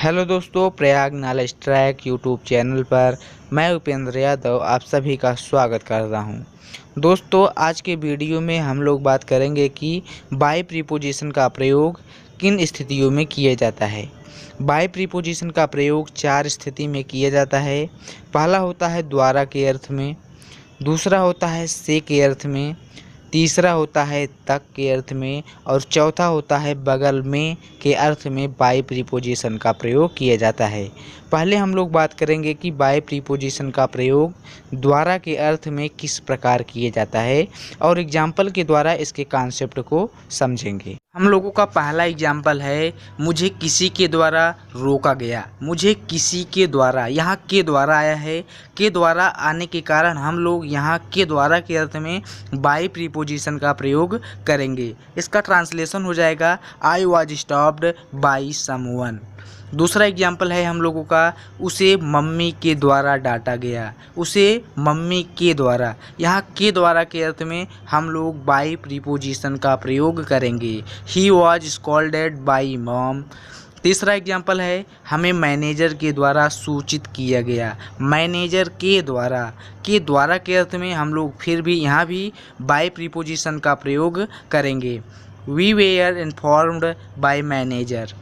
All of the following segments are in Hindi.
हेलो दोस्तों, Prayag knowledge track YouTube channel पर मैं उपेंद्र यादव आप सभी का स्वागत कर रहा हूं। दोस्तों, आज के वीडियो में हम लोग बात करेंगे कि बाय प्रीपोजिशन का प्रयोग किन स्थितियों में किया जाता है। बाय प्रीपोजिशन का प्रयोग 4 स्थिति में किया जाता है। पहला होता है द्वारा के अर्थ में, दूसरा होता है से के अर्थ में, तीसरा होता है तक के अर्थ में और चौथा होता है बगल में के अर्थ में बाय प्रीपोजिशन का प्रयोग किया जाता है। पहले हम लोग बात करेंगे कि बाय प्रीपोजिशन का प्रयोग द्वारा के अर्थ में किस प्रकार किया जाता है और एग्जाम्पल के द्वारा इसके कॉन्सेप्ट को समझेंगे। हम लोगों का पहला एग्जाम्पल है मुझे किसी के द्वारा रोका गया। मुझे किसी के द्वारा, यहाँ के द्वारा आया है। के द्वारा आने के कारण हम लोग यहाँ के द्वारा के अर्थ में बाय प्रीपोजिशन का प्रयोग करेंगे। इसका ट्रांसलेशन हो जाएगा I was stopped by someone. दूसरा एग्जाम्पल है हम लोगों का उसे मम्मी के द्वारा डांटा गया। उसे मम्मी के द्वारा, यहाँ के द्वारा के अर्थ में हम लोग बाय प्रीपोजिशन का प्रयोग करेंगे। He was scolded by mom. तीसरा एग्जाम्पल है हमें मैनेजर के द्वारा सूचित किया गया। मैनेजर के द्वारा के अर्थ में हम लोग फिर भी यहाँ भी बाय प्रीपोजिशन का प्रयोग करेंगे। We were informed by manager.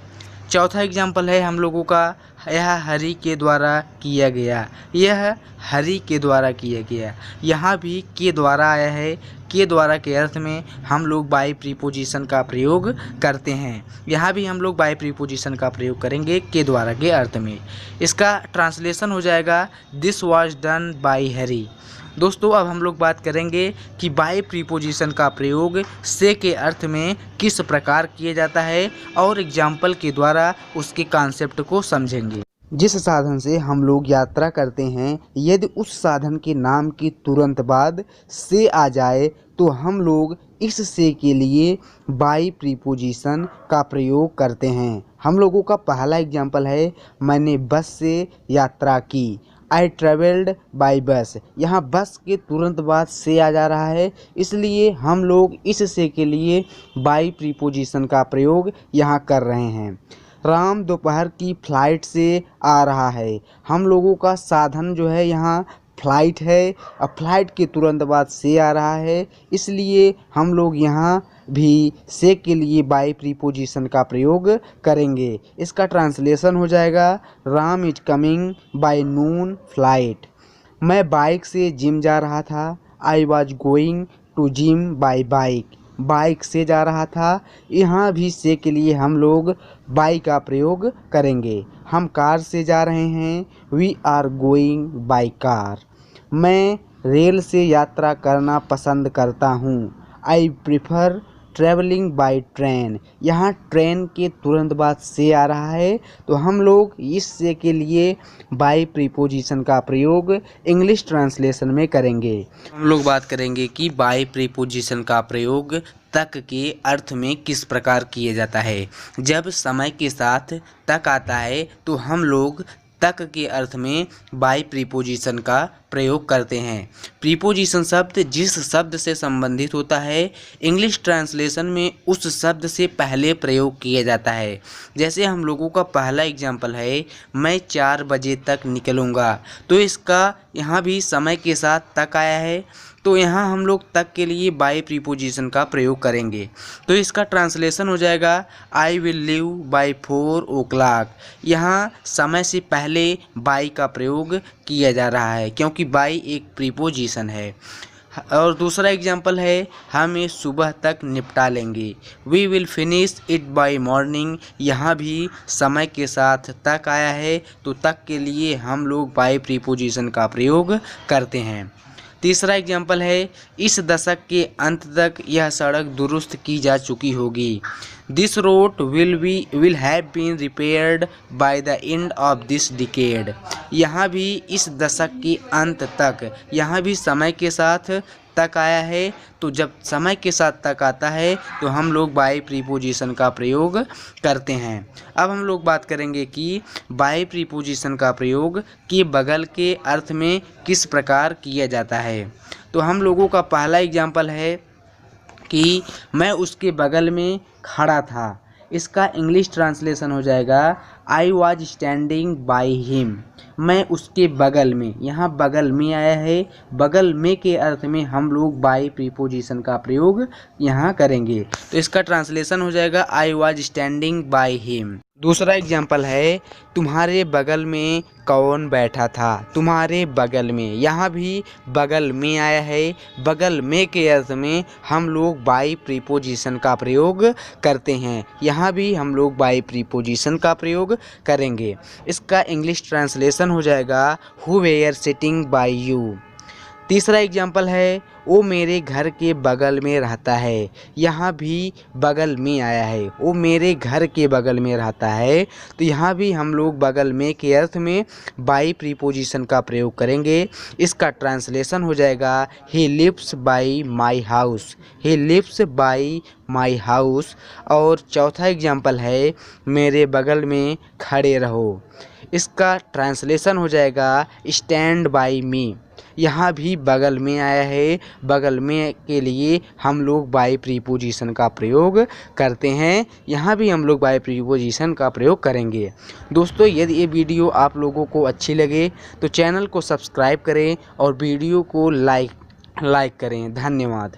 चौथा एग्जाम्पल है हम लोगों का यह हरि के द्वारा किया गया। यह हरि के द्वारा किया गया। यहाँ भी के द्वारा आया है। के द्वारा के अर्थ में हम लोग बाय प्रीपोजिशन का प्रयोग करते हैं। यहाँ भी हम लोग बाय प्रीपोजिशन का प्रयोग करेंगे के द्वारा के अर्थ में। इसका ट्रांसलेशन हो जाएगा this was done by Hari. दोस्तों, अब हम लोग बात करेंगे कि बाय प्रीपोजिशन का प्रयोग से के अर्थ में किस प्रकार किया जाता है और एग्जाम्पल के द्वारा उसके कॉन्सेप्ट को समझेंगे। जिस साधन से हम लोग यात्रा करते हैं, यदि उस साधन के नाम के तुरंत बाद से आ जाए तो हम लोग इस से के लिए बाय प्रीपोजिशन का प्रयोग करते हैं। हम लोगों का पहला एग्जाम्पल है मैंने बस से यात्रा की। I travelled by bus. यहाँ बस के तुरंत बाद से आ जा रहा है, इसलिए हम लोग इस से के लिए बाय प्रीपोजिशन का प्रयोग यहाँ कर रहे हैं। राम दोपहर की फ्लाइट से आ रहा है। हम लोगों का साधन जो है यहाँ फ्लाइट है और फ्लाइट के तुरंत बाद से आ रहा है, इसलिए हम लोग यहाँ भी से के लिए बाय प्रीपोजिशन का प्रयोग करेंगे। इसका ट्रांसलेशन हो जाएगा Ram is coming by noon flight. मैं बाइक से जिम जा रहा था। I was going to gym by bike. Bike से जा रहा था। यहाँ भी से के लिए हम लोग बाय का प्रयोग करेंगे। हम कार से जा रहे हैं। We are going by car. मैं रेल से यात्रा करना पसंद करता हूँ। I prefer travelling by train. यहाँ ट्रेन के तुरंत बाद से आ रहा है, तो हम लोग इस से के लिए बाय प्रीपोजिशन का प्रयोग इंग्लिश ट्रांसलेशन में करेंगे। हम लोग बात करेंगे कि बाय प्रीपोजिशन का प्रयोग तक के अर्थ में किस प्रकार किया जाता है। जब समय के साथ तक आता है तो हम लोग तक के अर्थ में बाय प्रीपोजिशन का प्रयोग करते हैं। प्रीपोजिशन शब्द जिस शब्द से संबंधित होता है, इंग्लिश ट्रांसलेशन में उस शब्द से पहले प्रयोग किया जाता है। जैसे हम लोगों का पहला एग्जाम्पल है मैं 4 बजे तक निकलूँगा, तो इसका यहाँ भी समय के साथ तक आया है, तो यहाँ हम लोग तक के लिए बाय प्रीपोजिशन का प्रयोग करेंगे। तो इसका ट्रांसलेशन हो जाएगा I will leave bye 4 o'clock। यहाँ समय से पहले बाय का प्रयोग किया जा रहा है क्योंकि बाय एक प्रीपोजिशन है। और दूसरा एग्जाम्पल है हम ये सुबह तक निपटा लेंगे। We will finish it by morning. यहाँ भी समय के साथ तक आया है, तो तक के लिए हम लोग बाय प्रीपोजिशन का प्रयोग करते हैं। तीसरा एग्जाम्पल है इस दशक के अंत तक यह सड़क दुरुस्त की जा चुकी होगी। This road will have been repaired by the end of this decade. यहाँ भी इस दशक के अंत तक, यहाँ भी समय के साथ तक आया है, तो जब समय के साथ तक आता है तो हम लोग बाय प्रीपोजिशन का प्रयोग करते हैं। अब हम लोग बात करेंगे कि बाय प्रीपोजिशन का प्रयोग के बगल के अर्थ में किस प्रकार किया जाता है। तो हम लोगों का पहला एग्जाम्पल है कि मैं उसके बगल में खड़ा था। इसका इंग्लिश ट्रांसलेशन हो जाएगा I was standing by him, मैं उसके बगल में। यहाँ बगल में आया है, बगल में के अर्थ में हम लोग बाई प्रीपोजिशन का प्रयोग यहाँ करेंगे। तो इसका ट्रांसलेशन हो जाएगा I was standing by him. दूसरा एग्जाम्पल है तुम्हारे बगल में कौन बैठा था, तुम्हारे बगल में। यहाँ भी बगल में आया है, बगल में के अर्थ में हम लोग बाई प्रीपोजिशन का प्रयोग करते हैं। यहाँ भी हम लोग बाई प्रीपोजिशन का प्रयोग करेंगे। इसका इंग्लिश ट्रांसलेशन हो जाएगा who were sitting by you. तीसरा एग्जाम्पल है वो मेरे घर के बगल में रहता है, यहाँ भी बगल में आया है, वो मेरे घर के बगल में रहता है। तो यहाँ भी हम लोग बगल में के अर्थ में बाई प्रीपोजिशन का प्रयोग करेंगे। इसका ट्रांसलेशन हो जाएगा he lives by my house, he lives by my house. और चौथा एग्जाम्पल है मेरे बगल में खड़े रहो, इसका ट्रांसलेशन हो जाएगा स्टैंड बाई मी। यहाँ भी बगल में आया है, बगल में के लिए हम लोग बाई प्रीपोजिशन का प्रयोग करते हैं। यहाँ भी हम लोग बाई प्रीपोजिशन का प्रयोग करेंगे। दोस्तों यदि ये वीडियो आप लोगों को अच्छी लगे तो चैनल को सब्सक्राइब करें और वीडियो को लाइक करें। धन्यवाद।